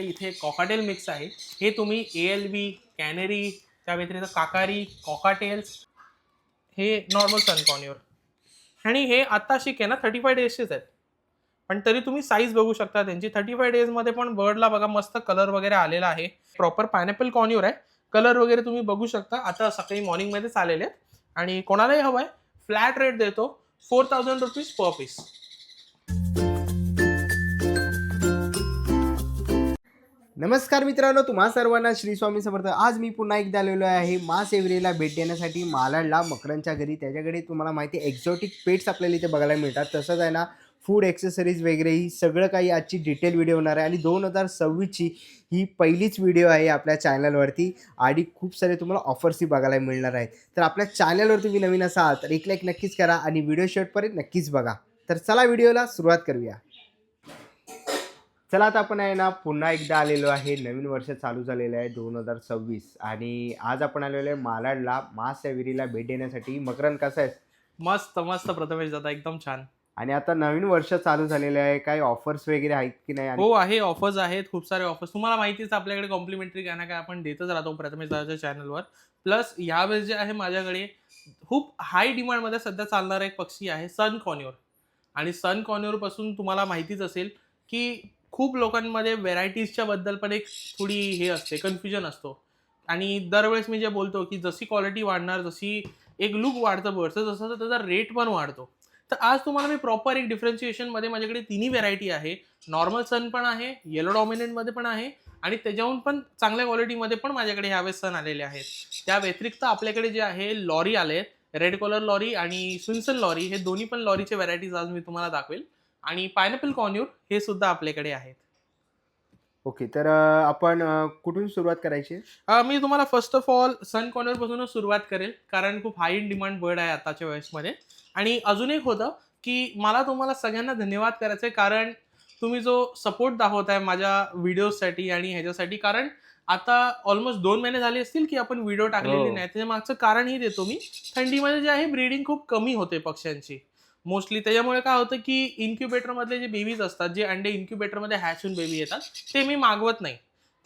इथे cockatiel mix आहे. हे तुम्ही ALB, कॅनेरी, त्या व्यतिरिक्त काकारी, कॉकाटेल्स, हे नॉर्मल सनकॉर्नियर आणि हे आत्ताशी आहे ना 35 डेजचेच आहेत. पण तरी तुम्ही साईज बघू शकता त्यांची. 35 डेजमध्ये पण बर्डला बघा मस्त कलर वगैरे आलेला आहे. प्रॉपर पायनॅपल कॉर्नियर आहे. कलर वगैरे तुम्ही बघू शकता. आता सकाळी मॉर्निंगमध्येच आलेले आहेत आणि कोणालाही हवं आहे फ्लॅट रेट देतो ₹4000 पर पीस. नमस्कार मित्रांनो, तुम्हा सर्वांना श्री स्वामी समर्थ. आज मी पुन्हा एकदा आलेलो आहे महाशिवरीला भेट देण्यासाठी मालाडला मकरांच्या घरी. त्याच्याकडे तुम्हाला माहिती आहे एक्झॉटिक पेट्स आपल्याला इथे बघायला मिळतात. तसंच आहे ना फूड ॲक्सेसरीज वगैरे ही सगळं काही आजची डिटेल व्हिडिओ होणार आहे आणि 2026ची ही पहिलीच व्हिडिओ आहे आपल्या चॅनलवरती आणि खूप सारे तुम्हाला ऑफर्सही बघायला मिळणार आहेत. तर आपल्या चॅनलवर तुम्ही नवीन असाल तर एक लाईक नक्कीच करा आणि व्हिडिओ शेवटपर्यंत नक्कीच बघा. तर चला व्हिडिओला सुरुवात करूया. चला आता आपण आहे ना पुन्हा एकदा आलेलो आहे. नवीन वर्ष चालू झालेलं आहे 2026 आणि आज आपण आलेलो आहे मालाडला महाशिवरीला भेट देण्यासाठी. मकरंद कसं आहे? मस्त मस्त प्रथमेश दादा, एकदम छान. आणि आता नवीन वर्ष चालू झालेलं आहे, काही ऑफर्स वगैरे आहेत की नाही? हो आहे, ऑफर्स आहेत, खूप सारे ऑफर्स. तुम्हाला माहितीच आपल्याकडे कॉम्प्लिमेंटरी काय ना काय आपण देतच राहतो प्रथमेश दादाच्या चॅनलवर. प्लस यावेळेस जे आहे माझ्याकडे खूप हाय डिमांडमध्ये सध्या चालणारा एक पक्षी आहे सन कॉर्नियर. आणि सन कॉर्नियर पासून तुम्हाला माहितीच असेल की खूप लोकांमध्ये व्हेरायटीजच्या बद्दल पण एक थोडी हे असते, कन्फ्युजन असतो. आणि दरवेळेस मी जे बोलतो की जशी क्वालिटी वाढणार, जशी एक लुक वाढतं बर्डचं, तसं त्याचा रेट पण वाढतो. तर आज तुम्हाला मी प्रॉपर एक डिफरन्शिएशनमध्ये माझ्याकडे तिन्ही व्हेरायटी आहे. नॉर्मल सन पण आहे, येलो डॉमिनेंटमध्ये पण आहे आणि त्याच्याहून पण चांगल्या क्वालिटीमध्ये पण माझ्याकडे ह्यावेळेस सन आलेले आहेत. त्या व्यतिरिक्त आपल्याकडे जे आहे लॉरी आले, रेड कलर लॉरी आणि स्विन्सन लॉरी, हे दोन्ही पण लॉरीचे व्हरायटीज आज मी तुम्हाला दाखवेल. आणि पायनॅपल कॉर्न्यूर हे सुद्धा आपल्याकडे आहेत. ओके, तर आपण कुठून सुरुवात करायची? मी तुम्हाला first of all sun corner पासूनच सुरुवात करेल, कारण खूप हाय इन डिमांड बर्ड आहे आताच्या वेळेसमध्ये. आणि अजून एक होतं की मला तुम्हाला सगळ्यांना धन्यवाद करायचे, कारण तुम्ही जो सपोर्ट दाखवताय माझ्या व्हिडिओसाठी आणि ह्याच्यासाठी. कारण आता ऑलमोस्ट 2 महिने झाले असतील की आपण व्हिडिओ टाकलेली हो. नाही. त्याच्या मागचं कारणही देतो मी. थंडीमध्ये जे आहे ब्रीडिंग खूप कमी होते पक्ष्यांची मोस्टली. त्याच्यामुळे काय होतं की इन्क्युबेटरमधले जे बेबीज असतात, जे अंडे इन्क्युबेटरमध्ये हॅच होऊन बेबी येतात, ते मी मागवत नाही.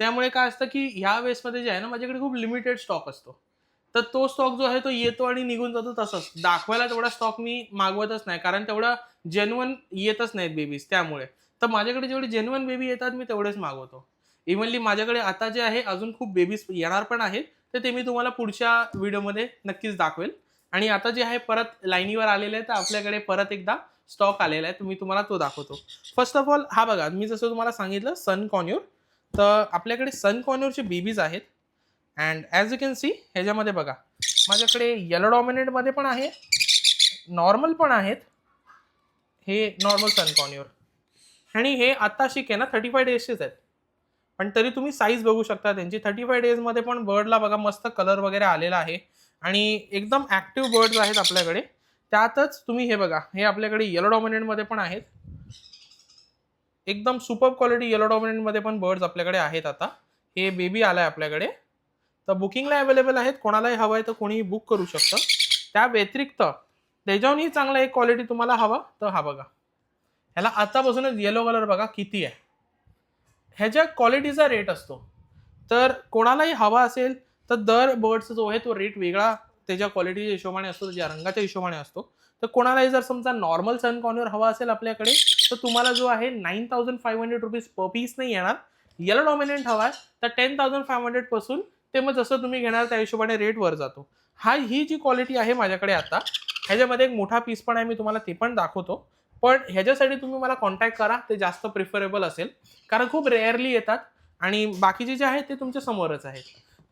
त्यामुळे काय असतं की ह्या वेळेसमध्ये जे आहे ना माझ्याकडे खूप लिमिटेड स्टॉक असतो. तर तो स्टॉक जो आहे तो येतो आणि निघून जातो तसंच. दाखवायला तेवढा स्टॉक मी मागवतच नाही, कारण तेवढा जेन्युइन येतच नाहीत बेबीज त्यामुळे. तर माझ्याकडे जेवढे जेन्युइन बेबी येतात मी तेवढेच मागवतो. इव्हनली माझ्याकडे आता जे आहे अजून खूप बेबीज येणार पण आहेत, तर ते मी तुम्हाला पुढच्या व्हिडिओमध्ये नक्कीच दाखवेल. आणि आता जे आहे परत लाईनीवर आलेले आहे, तर आपल्याकडे परत एकदा स्टॉक आलेला आहे, तर मी तुम्हाला तो दाखवतो. फर्स्ट ऑफ ऑल हा बघा, मी जसं तुम्हाला सांगितलं सन कॉर्न्यूर. तर आपल्याकडे सन कॉर्न्यूरचे बेबीज आहेत. And as you can see ह्याच्यामध्ये बघा, माझ्याकडे येलो डॉमिनेंटमध्ये पण आहे, नॉर्मल पण आहेत. हे नॉर्मल सन कॉर्न्यूर आणि हे आत्ताशी आहे ना 35 डेजचेच आहेत. पण तरी तुम्ही साईज बघू शकता त्यांची. 35 डेजमध्ये पण बर्डला बघा मस्त कलर वगैरे आलेला आहे आणि एकदम ॲक्टिव्ह बर्ड्स आहेत आपल्याकडे. त्यातच तुम्ही हे बघा, हे आपल्याकडे येलो डॉमिनेंटमध्ये पण आहेत. एकदम सुपर क्वालिटी येलो डॉमिनेंटमध्ये पण बर्ड्स आपल्याकडे आहेत आता. हे बेबी आलाय आपल्याकडे. तर बुकिंगला अवेलेबल आहेत. कोणालाही हवं आहे तर कोणीही बुक करू शकतं. त्या व्यतिरिक्त त्याच्याहूनही चांगला एक क्वालिटी तुम्हाला हवा तर हा बघा. ह्याला आतापासूनच येलो कलर बघा किती आहे. ह्याच्या क्वालिटीचा रेट असतो. तर कोणालाही हवा असेल तर दर बर्डचा जो आहे तो रेट वेगळा त्याच्या क्वालिटीच्या हिशोबाने असतो, त्याच्या रंगाच्या हिशोबाने असतो. तर कोणालाही जर समजा नॉर्मल सन कॉर्नर हवा असेल आपल्याकडे, तर तुम्हाला जो आहे ₹9500 पर पीस नाही येणार. येलो डॉमिनेंट हवा आहे तर 10,500 पासून ते मग जसं तुम्ही घेणार त्या हिशोबाने रेट वर जातो. ही जी क्वालिटी आहे माझ्याकडे आता, ह्याच्यामध्ये एक मोठा पीस पण आहे, मी तुम्हाला ते पण दाखवतो. पण ह्याच्यासाठी तुम्ही मला कॉन्टॅक्ट करा, ते जास्त प्रिफरेबल असेल, कारण खूप रेअरली येतात आणि बाकीचे जे आहेत ते तुमच्या समोरच आहेत.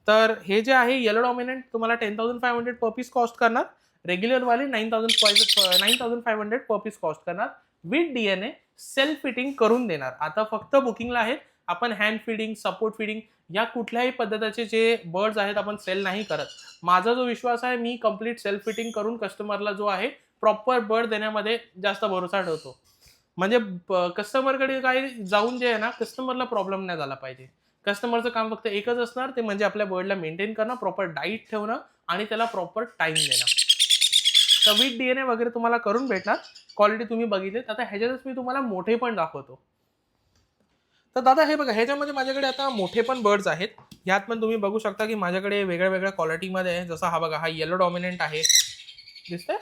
तर हे जे आहे येलो डॉमिनेंट तुम्हाला 10,500 पर पीस कॉस्ट करणार. रेग्युलरवाले 9,500 पर पीस कॉस्ट करणार. विथ DNA सेल्फ फिटिंग करून देणार. आता फक्त बुकिंगला आहेत. आपण हँड फिडिंग, सपोर्ट फिडिंग या कुठल्याही पद्धतीचे जे बर्ड्स आहेत आपण सेल नाही करत. माझा जो विश्वास आहे, मी कंप्लीट सेल्फ फिटिंग करून कस्टमरला जो आहे प्रॉपर बर्ड देण्यामध्ये जास्त भरोसा ठेवतो. म्हणजे कस्टमरकडे काही जाऊन जे आहे ना कस्टमरला प्रॉब्लेम नाही झाला पाहिजे. कस्टमरचं काम फक्त एकच असणार, ते म्हणजे आपल्या बर्डला मेंटेन करणं, प्रॉपर डाईट ठेवणं आणि त्याला प्रॉपर टाइम देणं. तर विथ DNA वगैरे तुम्हाला करून भेटणार. क्वालिटी तुम्ही बघितलीत. आता ह्याच्यातच मी तुम्हाला मोठे पण दाखवतो. तर दादा हे बघा, ह्याच्यामध्ये माझ्याकडे आता मोठे पण बर्ड्स आहेत. ह्यात पण तुम्ही बघू शकता की माझ्याकडे वेगळ्या वेगळ्या क्वालिटीमध्ये आहे. जसा हा बघा, हा येलो डॉमिनंट आहे, दिसतंय.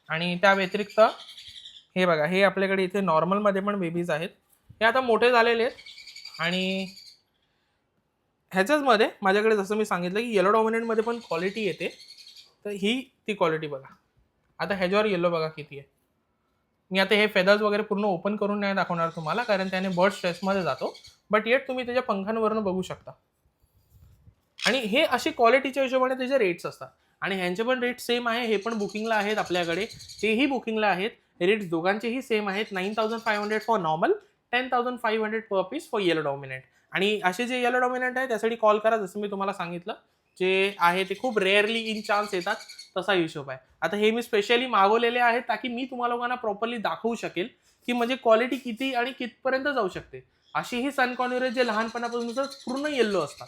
आणि त्या व्यतिरिक्त हे बघा, हे आपल्याकडे इथे नॉर्मलमध्ये पण बेबीज आहेत. हे आता मोठे झालेले आहेत. आणि ह्याच्याचमध्ये माझ्याकडे जसं मी सांगितलं की येलो डॉमिनंटमध्ये पण क्वालिटी येते. तर ही ती क्वालिटी बघा. आता ह्याच्यावर येलो बघा किती आहे. मी आता हे फेदर्स वगैरे पूर्ण ओपन करून नाही दाखवणार तुम्हाला, कारण त्याने बर्ड स्ट्रेसमध्ये जातो. बट येट तुम्ही त्याच्या पंखांवरून बघू शकता. आणि हे अशी क्वालिटीच्या हिशोबाने त्याचे रेट्स असतात. आणि ह्यांचे पण रेट सेम आहे. हे पण बुकिंगला आहेत आपल्याकडे, तेही बुकिंगला आहेत. रेट्स दोघांचेही सेम आहेत. 9500 for normal, 10,500 per piece for yellow dominant. आणि असे जे येलो डॉमिनंट आहे त्यासाठी कॉल करा, जसं मी तुम्हाला सांगितलं. जे आहे ते खूप रेअरली इन चान्स येतात, तसा हिशोब आहे. आता हे मी स्पेशली मागवलेले आहेत ताकी मी तुम्हाला लोकांना प्रॉपरली दाखवू शकेल की म्हणजे क्वालिटी किती आणि कितपर्यंत जाऊ शकते. अशी ही सन कॉर्न्युरे जे लहानपणापासूनच पूर्ण येल्लो असतात.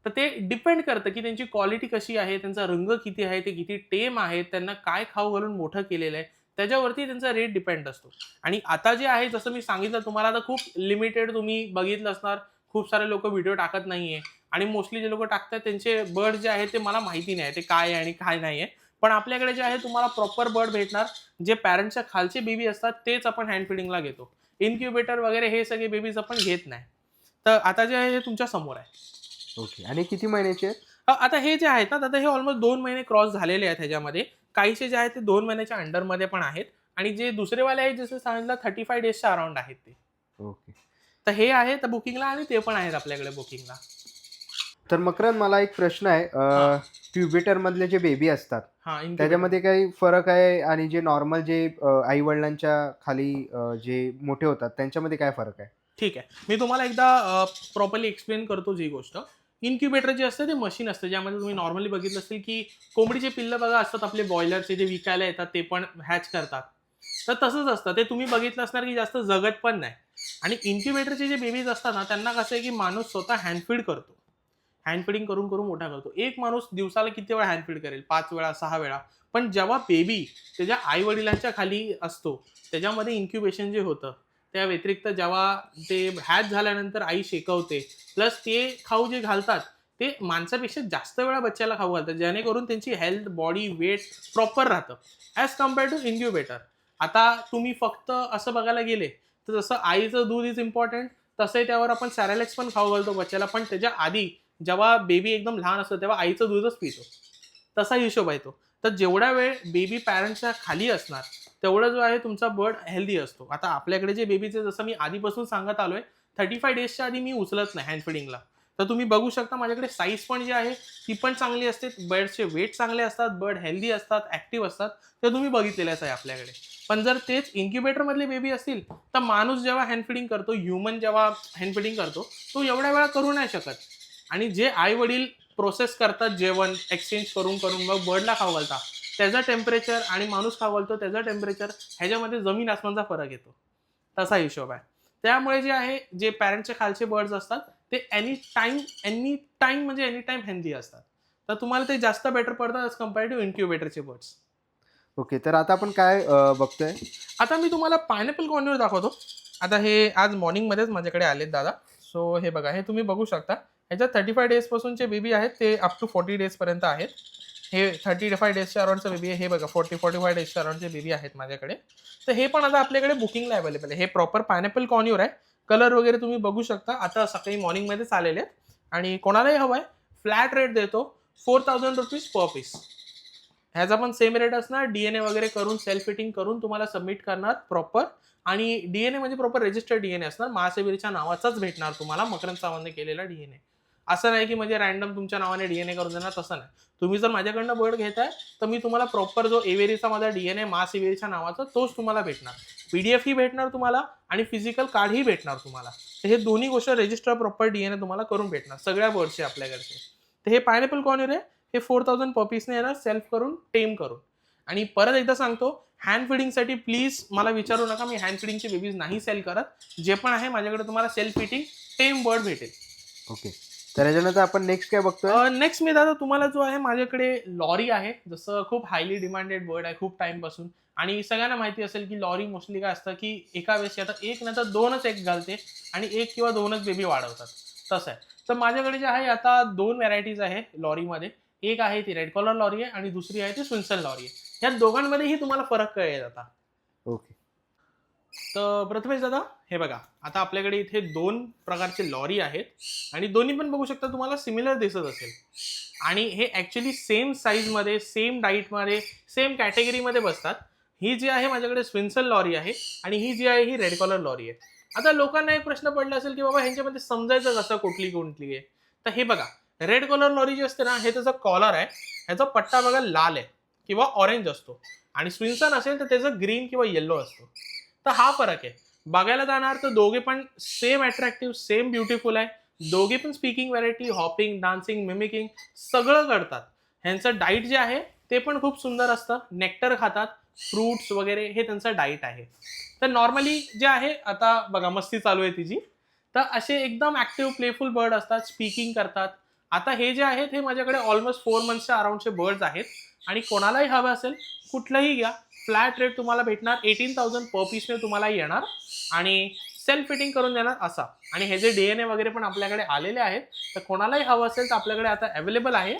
तर ते डिपेंड करतं की त्यांची क्वालिटी कशी आहे, त्यांचा रंग किती आहे, ते किती टेम आहेत, त्यांना काय खाऊ घालून मोठं केलेलं आहे, त्याच्यावरती त्यांचा रेट डिपेंड असतो. आणि आता जे आहे, जसं मी सांगितलं तुम्हाला, आता खूप लिमिटेड तुम्ही बघितलं असणार, खूप सारे लोक व्हिडिओ टाकत नाहीये. आणि मोस्टली जे लोक टाकतात त्यांचे बर्ड जे आहे ते मला माहिती नाही ते काय आहे आणि काय नाही आहे. पण आपल्याकडे जे आहे तुम्हाला प्रॉपर बर्ड भेटणार. जे पॅरेंट्सच्या खालचे बेबी असतात तेच आपण हँड फिडिंगला घेतो. इन्क्युबेटर वगैरे हे सगळे बेबीज आपण घेत नाही. तर आता जे आहे हे तुमच्या समोर आहे. ओके. आणि किती महिन्याचे आहेत? आता हे जे आहेत ना, आता हे ऑलमोस्ट 2 महिने क्रॉस झालेले आहेत ह्याच्यामध्ये. काहीसे जे आहेत ते 2 महिन्याच्या अंडरमध्ये पण आहेत. आणि जे दुसरेवाले आहेत, जसं सांगितलं 35 डेजच्या अराउंड आहेत ते. ओके. तर हे आहे तर बुकिंगला, आणि ते पण आहेत आपल्याकडे बुकिंगला. तर मकरंद, मला एक प्रश्न आहे. ट्युबेटर मधले जे बेबी असतात हा, त्याच्यामध्ये काही फरक आहे, आणि जे नॉर्मल जे आई वडिलांच्या खाली जे मोठे होतात त्यांच्यामध्ये काय फरक आहे? ठीक आहे. मी तुम्हाला एकदा प्रॉपरली एक्सप्लेन करतो जी गोष्ट. इन्क्युबेटर जे असतं ते मशीन असतं, ज्यामध्ये तुम्ही नॉर्मली बघितलं असेल की कोंबडीचे पिल्लं बघा असतात आपले बॉयलरचे, जे विकायला येतात ते पण हॅच करतात. तर तसंच असतं ते, तुम्ही बघितलं असणार की जास्त जगत पण नाही. आणि इन्क्युबेटरचे जे बेबीज असतात ना, त्यांना कसं आहे की माणूस स्वतः हँडफीड करतो. हँडफिडिंग करून करून मोठा करतो. एक माणूस दिवसाला किती वेळा हँडफीड करेल? 5 वेळा, 6 वेळा. पण जेव्हा बेबी त्याच्या आई वडिलांच्या खाली असतो, त्याच्यामध्ये इन्क्युबेशन जे होतं, त्या व्यतिरिक्त जेव्हा ते हॅच झाल्यानंतर आई शेकवते, प्लस ते खाऊ जे घालतात ते माणसापेक्षा जास्त वेळा बच्च्याला खाऊ घालतात, जेणेकरून त्यांची हेल्थ, बॉडी वेट प्रॉपर राहतं ॲज कम्पेअर टू इन्क्युबेटर. आता तुम्ही फक्त असं बघायला गेले तर जसं आईचं दूध इज इम्पॉर्टंट, तसंही त्यावर आपण सॅरेलेक्स पण खाऊ घालतो बच्च्याला. पण त्याच्या आधी जेव्हा बेबी एकदम लहान असतो तेव्हा आईचं दूधच पितो, तसा हिशोब आहे तो. तर जेवढा वेळ बेबी पॅरेंट्सच्या खाली असणार तेवढं जो आहे तुमचा बर्ड हेल्दी असतो. आता आपल्याकडे जे बेबीचे, जसं मी आधीपासून सांगत आलोय, 35 डेजच्या आधी मी उचलत नाही हँड फिडिंगला. तर तुम्ही बघू शकता माझ्याकडे साईज पण जी आहे ती पण चांगली असते, बर्डचे वेट चांगले असतात, बर्ड हेल्दी असतात, ऍक्टिव्ह असतात. ते तुम्ही बघितलेलंच आहे आपल्याकडे. पण जर तेच इन्क्युबेटर मधले बेबी असतील तर माणूस जेव्हा हँड फिडिंग करतो, ह्युमन जेव्हा हँड फिडिंग करतो, तो एवढ्या वेळा करू नाही शकत. आणि जे आई वडील प्रोसेस करतात जेवण एक्सचेंज करून करून मग बर्डला खाऊ घालतात, त्याचं टेम्परेचर आणि माणूस खाऊ घालतो त्याचं टेम्परेचर, ह्याच्यामध्ये जमीन आसमानचा फरक येतो. तसा हिशोब आहे. त्यामुळे जे आहे, जे पॅरेंटच्या खालचे बर्ड्स असतात ते एनी टाइम म्हणजे एनी टाइम हेल्दी असतात. तर तुम्हाला ते जास्त बेटर पडतात ॲज कम्पेअर टू इन्क्युबेटरचे बर्ड्स. ओके. तर आता आपण काय बघतोय? आता मी तुम्हाला पायनॅपल कॉर्न्युअर दाखवतो. आता हे आज मॉर्निंगमध्येच माझ्याकडे आलेत दादा. सो हे बघा, हे तुम्ही बघू शकता. ह्याच्यात 35 डेजपासूनचे बेबी आहेत, ते अप टू 40 डेजपर्यंत आहेत. हे 35 डेजच्या अराउंडचं बेबी आहे. हे बघा 45 डेजच्या अराउंडचे बेबी आहेत माझ्याकडे. तर हे पण आता आपल्याकडे बुकिंगला अवेलेबल आहे. हे प्रॉपर पायनॅपल कॉर्न्युअर आहे. कलर वगैरे तुम्ही बघू शकता. आता सकाळी मॉर्निंगमध्येच आलेले आहेत. आणि कोणालाही हवं आहे, फ्लॅट रेट देतो, 4000 रुपीज पर पीस. ह्याचा पण सेम रेट असणार. डीएनए वगैरे करून, सेल्फ फिटिंग करून तुम्हाला सबमिट करणार प्रॉपर. आणि डीएनए म्हणजे प्रॉपर रजिस्टर्ड डीएनए असणार, महासेवीरच्या नावाचाच भेटणार तुम्हाला, मकरंद सावंतने केलेला डीएनए. असं नाही की म्हणजे रॅन्डम तुमच्या नावाने डीएनए करून देणार, तसं नाही. तुम्ही जर माझ्याकडनं बर्ड घेताय तर मी तुम्हाला प्रॉपर जो एव्हेरीचा माझा डीएनए महासेवीरच्या नावाचा, तोच तुम्हाला भेटणार. पीडीएफ ही भेटणार तुम्हाला आणि फिजिकल कार्ड ही भेटणार तुम्हाला. तर हे दोन्ही गोष्ट रजिस्टर प्रॉपर डीएनए तुम्हाला करून भेटणार सगळ्या बर्डचे आपल्याकडचे. तर हे पायनॅपल कॉर्न्युअर आहे. हे 4000 पर पीसने येणार, सेल्फ करून, टेम करून. आणि परत एकदा सांगतो, हँड फिडिंगसाठी प्लीज मला विचारू नका, मी हँड फिडिंगचे बेबीज नाही सेल करत. जे पण आहे माझ्याकडे तुम्हाला सेल्फ फिटिंग टेम बर्ड भेटेल. ओके. तर याच्यानंतर आपण नेक्स्ट काय बघतोय? नेक्स्ट मी दादा तुम्हाला जो आहे माझ्याकडे लॉरी आहे, जसं खूप हायली डिमांडेड बर्ड आहे खूप टाइमपासून. आणि सगळ्यांना माहिती असेल की लॉरी मोस्टली काय असतं की एका वेळेस आता एक नाही तर दोनच एग घालते आणि एक किंवा दोनच बेबी वाढवतात, तसं आहे. तर माझ्याकडे जे आहे आता 2 व्हरायटीज आहे लॉरीमध्ये. एक आहे ती रेड कलर लॉरी आहे आणि दुसरी आहे ती स्विन्सन लॉरी आहे. ह्या दोघांमध्येही तुम्हाला फरक कळेल आता. ओके. तर प्रथमेश दादा, हे बघा, आता आपल्याकडे इथे 2 प्रकारचे लॉरी आहेत आणि दोन्ही पण बघू शकता तुम्हाला सिमिलर दिसत असेल. आणि हे ॲक्च्युली सेम साईजमध्ये, सेम डाईटमध्ये, सेम कॅटेगरीमध्ये बसतात. ही जी आहे माझ्याकडे स्विन्सन लॉरी आहे आणि ही जी आहे ही रेड कॉलर लॉरी आहे. आता लोकांना एक प्रश्न पडला असेल की बाबा ह्यांच्यामध्ये समजायचं कसं कुठली कोणती आहे? तर हे बघा, रेड कॉलर लॉरी जी असते ना, हे त्याचा कॉलर आहे. ह्याचा पट्टा बघा लाल आहे किंवा ऑरेंज असतो आणि स्विन्सन असेल तर त्याचं ग्रीन किंवा येल्लो असतो. तर हा फरक आहे. बघायला जाणार तर दोघे पण सेम अट्रॅक्टिव्ह, सेम ब्युटिफुल आहे. दोघे पण speaking variety, hopping, dancing, mimicking सगळं करतात. ह्यांचं डाईट जे आहे ते पण खूप सुंदर असतं. नेक्टर खातात, फ्रुट्स वगैरे हे त्यांचं डाईट आहे. तर नॉर्मली जे आहे, आता बघा मस्ती चालू आहे तिची. तर असे एकदम ऍक्टिव्ह प्लेफुल बर्ड असतात, स्पीकिंग करतात. आता हे जे आहेत हे माझ्याकडे ऑलमोस्ट 4 मंथच्या अराउंडचे बर्ड्स आहेत आणि कोणालाही हवं असेल कुठलंही घ्या. फ्लॅट रेट तुम्हाला भेटणार 18,000 पर पीसने तुम्हाला येणार आणि सेल्फ फिटिंग करून देणार असा. आणि हे जे DNA वगैरे पण आपल्याकडे आलेले आहेत, तर कोणालाही हवं असेल तर आपल्याकडे आता अवेलेबल आहे.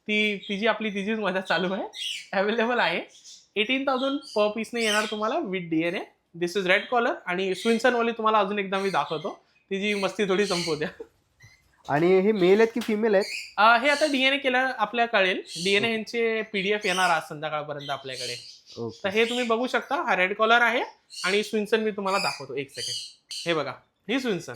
तिची आपली तिचीच मदत चालू आहे, अवेलेबल आहे. 18,000 पर पीसने येणार तुम्हाला with DNA. This is red collar आणि स्विन्सन वाली तुम्हाला अजून एकदा मी दाखवतो. तिची मस्ती थोडी संपू द्या. आणि हे मेल आहेत की फिमेल आहेत? हे आता DNA केलं आपल्या कळेल. DNA यांचे PDF येणार आज संध्याकाळपर्यंत आपल्याकडे. तर ओके. हे तुम्ही बघू शकता, हा रेड कॉलर आहे आणि स्विन्सन मी तुम्हाला दाखवतो एक सेकंड. हे बघा, ही स्विन्सन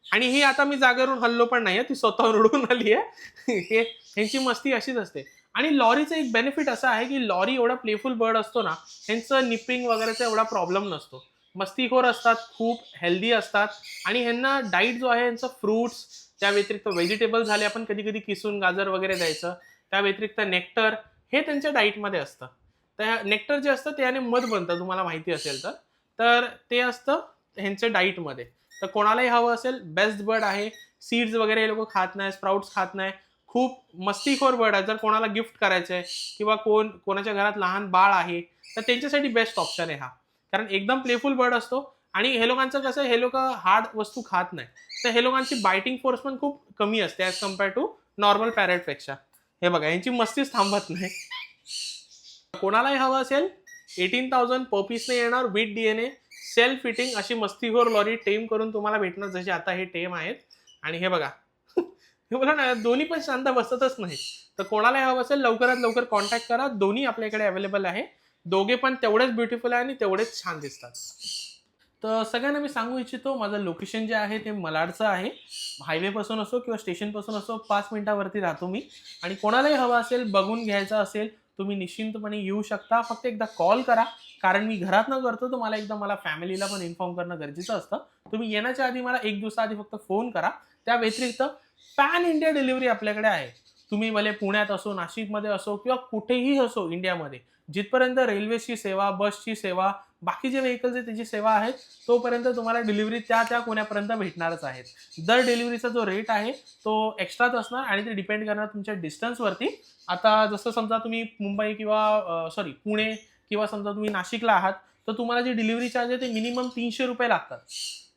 आणि ही आता मी जागेवरून हल्लो पण नाहीये, ती स्वतःहून उडून आली आहे. हे ह्यांची मस्ती अशीच असते. आणि लॉरीचं एक बेनिफिट असं आहे की लॉरी एवढा प्लेफुल बर्ड असतो ना, ह्यांचं निपिंग वगैरेचा एवढा प्रॉब्लेम नसतो. मस्तीखोर असतात, खूप हेल्दी असतात आणि ह्यांना डाईट जो आहे यांचं फ्रुट्स, त्या व्यतिरिक्त व्हेजिटेबल झाले, आपण कधी कधी किसून गाजर वगैरे द्यायचं. त्या व्यतिरिक्त नेक्टर हे त्यांच्या डाईटमध्ये असतं. तर नेक्टर जे असतं त्याने मध बनतं, तुम्हाला माहिती असेल तर. तर ते असतं ह्यांच्या डाईटमध्ये. तर कोणालाही हवं असेल, बेस्ट बर्ड आहे. सीड्स वगैरे हे लोक खात नाही, स्प्राउट्स खात नाही. खूप मस्तीखोर बर्ड आहे. जर कोणाला गिफ्ट करायचं आहे किंवा कोणाच्या घरात लहान बाळ आहे तर त्यांच्यासाठी बेस्ट ऑप्शन आहे हा. कारण एकदम प्लेफुल बर्ड असतो आणि हे लोकांचं कसं, हे लोक हार्ड वस्तू खात नाही. तर हे लोकांची बायटिंग फोर्स पण खूप कमी असते ॲज कम्पेअर टू नॉर्मल पॅरेटपेक्षा. हे बघा, यांची मस्तीच थांबत नाही. कोणालाही हवं असेल 18,000 पर पीसने येणार विथ DNA, सेल्फ फिटिंग अशी मस्तीखोर लॉरी टेम करून तुम्हाला भेटणार, जसे आता हे टेम आहेत. आणि हे बघा, हे बोला ना, दोन्ही पण शांत बसतच नाही. तर कोणालाही हवं असेल लवकरात लवकर कॉन्टॅक्ट करा. दोन्ही आपल्याकडे अवेलेबल आहे. दोघे पण तेवढेच ब्युटिफुल आहे आणि तेवढेच छान दिसतात. तर सगळ्यांना मी सांगू इच्छितो, माझं लोकेशन जे आहे ते मलाडचं आहे. हायवेपासून असो किंवा स्टेशनपासून असो 5 मिनिटावरती राहतो मी. आणि कोणालाही हवं असेल, बघून घ्यायचं असेल, तुम्ही निश्चिंतपणे येऊ शकता. फक्त एकदा कॉल करा, कारण मी घरात न करतो तर मला फॅमिलीला पण इन्फॉर्म करणं गरजेचं असतं. तुम्ही येण्याच्या आधी मला 1 दिवसाआधी फक्त फोन करा. त्या व्यतिरिक्त पॅन इंडिया डिलिव्हरी आपल्याकडे आहे. तुम्ही भले पुण्यात असो, नाशिकमध्ये असो किंवा कुठेही असो इंडियामध्ये, जिथपर्यंत रेल्वेची सेवा, बसची सेवा, बाकी जे व्हेकल्स आहेत त्याची सेवा आहे, तोपर्यंत तुम्हाला डिलिव्हरी त्या कोण्यापर्यंत भेटणारच आहेत. दर डिलिव्हरीचा जो रेट आहे तो एक्स्ट्राच असणार आणि ते डिपेंड करणार तुमच्या डिस्टन्सवरती. आता जसं समजा तुम्ही मुंबई किंवा पुणे किंवा समजा तुम्ही नाशिकला आहात, तर तुम्हाला जे डिलिव्हरी चार्ज आहे ते मिनिमम ₹300 लागतात.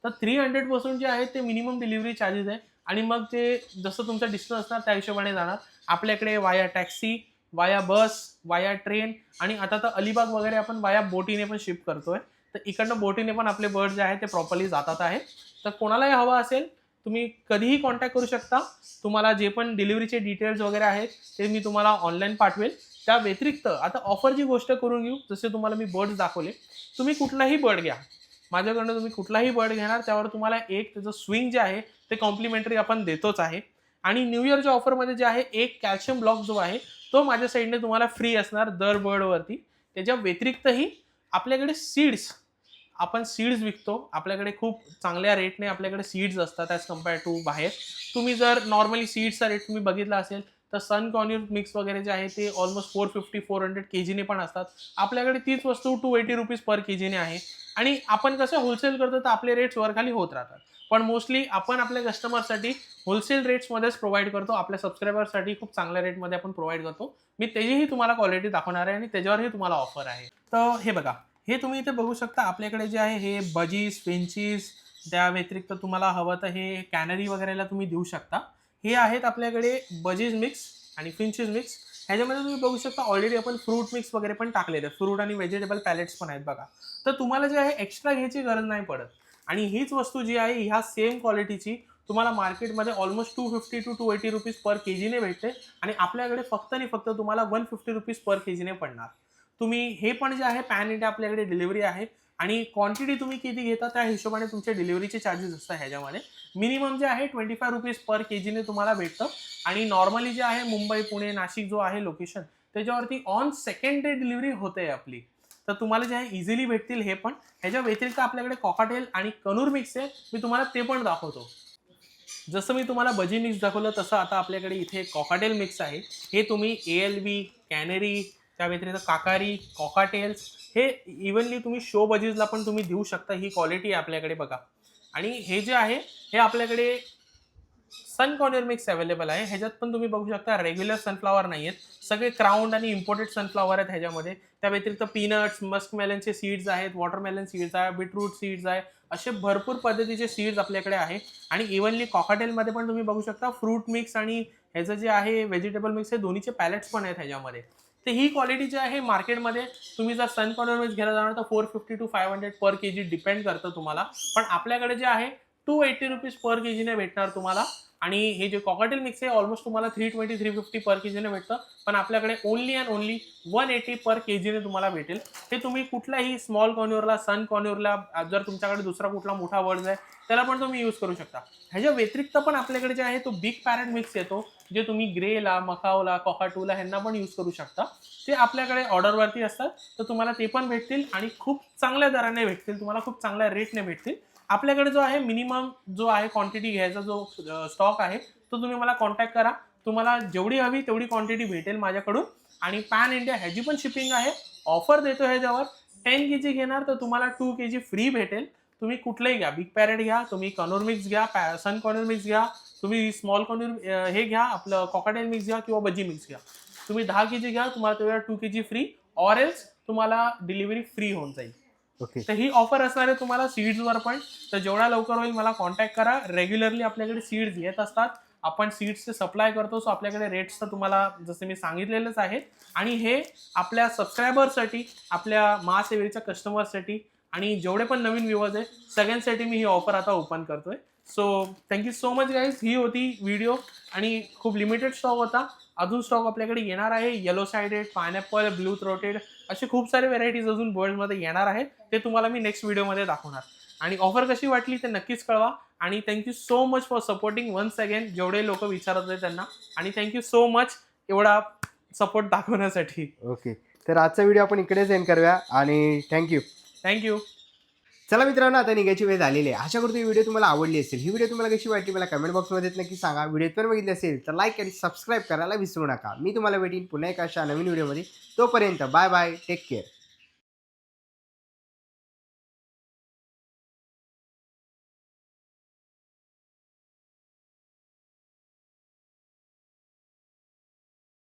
तर 300% जे आहे ते मिनिमम डिलिव्हरी चार्जेस आहे. आणि मग ते जसं तुमचा डिस्टन्स असणार त्या हिशोबाने जाणार. आपल्याकडे वाया टॅक्सी, वाया बस, वाया ट्रेन आणि आता तर अलिबाग वगैरे आपण वाया बोटीने पण शिफ्ट करतोय. तर इकडनं बोटीने पण आपले बर्ड जे आहेत ते प्रॉपरली जातात आहेत. तर कोणालाही हवं असेल तुम्ही कधीही कॉन्टॅक्ट करू शकता. तुम्हाला जे पण डिलिव्हरीचे डिटेल्स वगैरे आहेत ते मी तुम्हाला ऑनलाईन पाठवेल. त्या व्यतिरिक्त आता ऑफरची गोष्ट करून घेऊ. जसे तुम्हाला मी बर्ड्स दाखवले, तुम्ही कुठलाही बर्ड घ्या, माझ्याकडनं तुम्ही कुठलाही बर्ड घेणार त्यावर तुम्हाला एक त्याचं स्विंग जे आहे ते कॉम्प्लिमेंटरी आपण देतोच आहे. आणि न्यू इयरच्या ऑफरमध्ये जे आहे एक कॅल्शियम ब्लॉक जो आहे तो माझ्या साईडने तुम्हाला फ्री असणार दर बर्डवरती. त्याच्या व्यतिरिक्तही आपल्याकडे आपण सीड्स विकतो. आपल्याकडे खूप चांगल्या रेटने आपल्याकडे सीड्स असतात ॲज कम्पेअर टू बाहेर. तुम्ही जर नॉर्मली सीड्सचा रेट तुम्ही बघितला असेल तर सन कॉर्न्यूर मिक्स वगैरे जे आहे ते ऑलमोस्ट 450-400 kgने पण असतात. आपल्याकडे तीच वस्तू ₹280 पर kgने आहे. आणि आपण कसं होलसेल करतो तर आपले रेट्स वरखाली होत राहतात. पण मोस्टली आपण आपल्या कस्टमरसाठी होलसेल रेट्समध्येच प्रोव्हाइड करतो. आपल्या सबस्क्रायबरसाठी खूप चांगल्या रेटमध्ये आपण प्रोव्हाइड करतो. मी त्याचीही तुम्हाला क्वालिटी दाखवणार आहे आणि त्याच्यावरही तुम्हाला ऑफर आहे. तर हे बघा, हे तुम्ही इथे बघू शकता आपल्याकडे जे आहे हे बजीस, फिंचीस, त्या व्यतिरिक्त तुम्हाला हवं तर हे कॅनरी वगैरेला तुम्ही देऊ शकता. हे आहेत आपल्याकडे बजीज मिक्स आणि फिंचीस मिक्स. ह्याच्यामध्ये तुम्ही बघू शकता ऑलरेडी आपण फ्रूट मिक्स वगैरे पण टाकलेले आहेत. फ्रूट आणि व्हेजिटेबल पॅलेट्स पण आहेत बघा. तर तुम्हाला जे आहे एक्स्ट्रा घ्यायची गरज नाही पडत. आणि हीच वस्तू जी आहे ह्या सेम क्वालिटीची तुम्हाला मार्केटमध्ये ऑलमोस्ट 250 to 280 रुपीज पर केजीने भेटते आणि आपल्याकडे फक्त आणि फक्त तुम्हाला 150 रुपीज पर केजीने पडणार. तुम्ही हे पण जे आहे पॅन इंडिया आपल्याकडे डिलिव्हरी आहे आणि क्वांटिटी तुम्ही किती घेता त्या हिशोबाने तुमचे डिलिव्हरीचे चार्जेस असतात. ह्याच्यामध्ये मिनिमम जे आहे 25 रुपीज पर केजीने तुम्हाला भेटतं आणि नॉर्मली जे आहे मुंबई, पुणे, नाशिक जो आहे लोकेशन त्याच्यावरती ऑन सेकंड डे डिलिव्हरी होते आपली. तर तुम्हाला जे आहे इझिली भेटतील हे पण. ह्याच्या व्यतिरिक्त आपल्याकडे कॉकाटेल आणि कनूर मिक्स आहे, मी तुम्हाला ते पण दाखवतो. जसं मी तुम्हाला बजी मिक्स दाखवलं तसं आता आपल्याकडे इथे कॉकाटेल मिक्स आहे. हे तुम्ही ALB, कॅनेरी, त्या व्यतिरिक्त काकारी, कॉकाटेल्स हे इव्हनली तुम्ही शो बजीजला पण तुम्ही देऊ शकता. ही क्वालिटी आहे आपल्याकडे बघा. आणि हे जे आहे हे आपल्याकडे सन कॉर्नर मिक्स अवेलेबल आहे. ह्याच्यात पण तुम्ही बघू शकता रेग्युलर सनफ्लावर नाही आहेत, सगळे क्राउंड आणि इम्पोर्टेड सनफ्लावर आहेत ह्याच्यामध्ये. त्या व्यतिरिक्त पीनट्स, मस्कमेलनचे सीड्स आहेत, वॉटरमेलन सीड्स आहे, बीटरूट सीड्स आहे, असे भरपूर पद्धतीचे सीड्स आपल्याकडे आहे. आणि इव्हनली कॉकाटेलमध्ये पण तुम्ही बघू शकता फ्रूट मिक्स आणि ह्याचं जे आहे व्हेजिटेबल मिक्स हे दोन्हीचे पॅलेट्स पण आहेत ह्याच्यामध्ये. तर ही क्वालिटी जी आहे मार्केटमध्ये तुम्ही जर सन कॉर्नर मिक्स घ्यायला जाणार तर 450 to 500 पर केजी डिपेंड करतं तुम्हाला. पण आपल्याकडे जे आहे 280 रुपीज पर केजीने भेटणार तुम्हाला. आणि हे जे कॉकाटेल मिक्स आहे ऑलमोस्ट तुम्हाला 320-350 पर केजीने भेटतं. पण आपल्याकडे ओनली अँड ओनली 180 पर केजीने तुम्हाला भेटेल. हे तुम्ही कुठल्याही स्मॉल कॉर्न्युअरला, सन कॉर्न्युअरला, जर तुमच्याकडे दुसरा कुठला मोठा वर्ड आहे त्याला पण तुम्ही यूज करू शकता. ह्याच्या व्यतिरिक्त पण आपल्याकडे जे आहे तो बिग पॅरेट मिक्स येतो, जे तुम्ही ग्रेला, मकावला, कॉकाटूला ह्यांना पण यूज करू शकता. ते आपल्याकडे ऑर्डरवरती असतात, तर तुम्हाला ते पण भेटतील आणि खूप चांगल्या दराने भेटतील, तुम्हाला खूप चांगल्या रेटने भेटतील. आपल्याकडे जो आहे मिनिमम जो आहे क्वांटिटी घ्यायचा जो स्टॉक आहे तो तुम्ही मला कॉन्टॅक्ट करा. तुम्हाला जेवढी हवी तेवढी क्वांटिटी भेटेल माझ्याकडून. आणि पॅन इंडिया ह्याची पण शिपिंग आहे. ऑफर देतो ह्याच्यावर 10 केजी घेणार तर तुम्हाला 2 केजी फ्री भेटेल. तुम्ही कुठलंही घ्या, बिग पॅरेट घ्या, तुम्ही कनोर मिक्स घ्या, सन कॉर्नर मिक्स घ्या, तुम्ही स्मॉल कॉर्नर हे घ्या, आपलं कॉकाटेल मिक्स घ्या किंवा बजी मिक्स घ्या. तुम्ही 10 केजी घ्या, तुम्हाला तेवढ्या 2 केजी फ्री, ऑर एल्स तुम्हाला डिलिव्हरी फ्री होऊन जाईल. ओके. तर ही ऑफर असणार आहे तुम्हाला सीड्सवर पण. तर जेवढा लवकर होईल मला कॉन्टॅक्ट करा. रेग्युलरली आपल्याकडे सीड्स येत असतात, आपण सीड्सचे सप्लाय करतो. सो आपल्याकडे रेट्स तर तुम्हाला जसे मी सांगितलेलेच आहेत. आणि हे आपल्या सबस्क्रायबरसाठी, आपल्या महासेवेच्या कस्टमरसाठी आणि जेवढे पण नवीन व्ह्यूअर्स आहे सगळ्यांसाठी मी ही ऑफर आता ओपन करतोय. So thank you so much guys. ही होती व्हिडिओ आणि खूप लिमिटेड स्टॉक होता. अजून स्टॉक आपल्याकडे येणार आहे. Yellow sided, pineapple, blue throated असे खूप सारे व्हेरायटीज अजून बर्ड्समध्ये येणार आहेत. ते तुम्हाला मी नेक्स्ट व्हिडिओमध्ये दाखवणार. आणि ऑफर कशी वाटली ते नक्कीच कळवा. आणि thank you so much for supporting once again, जेवढे लोक विचारत होते त्यांना. आणि थँक्यू सो मच एवढा सपोर्ट दाखवण्यासाठी. ओके, तर आजचा व्हिडिओ आपण इकडेच एंड करूया आणि थँक्यू. चला मित्रांनो, आता निघायची वेळ झालेली आहे. आशा करतो ही व्हिडिओ तुम्हाला आवडली असेल. ही व्हिडिओ तुम्हाला कशी वाटली मला कमेंट बॉक्समध्ये नक्की सांगा. व्हिडिओ पण बघितली असेल तर लाईक आणि सबस्क्राईब करायला विसरू नका. मी तुम्हाला भेटीन पुन्हा एका अशा नवीन व्हिडिओमध्ये. तोपर्यंत बाय बाय, टेक केअर.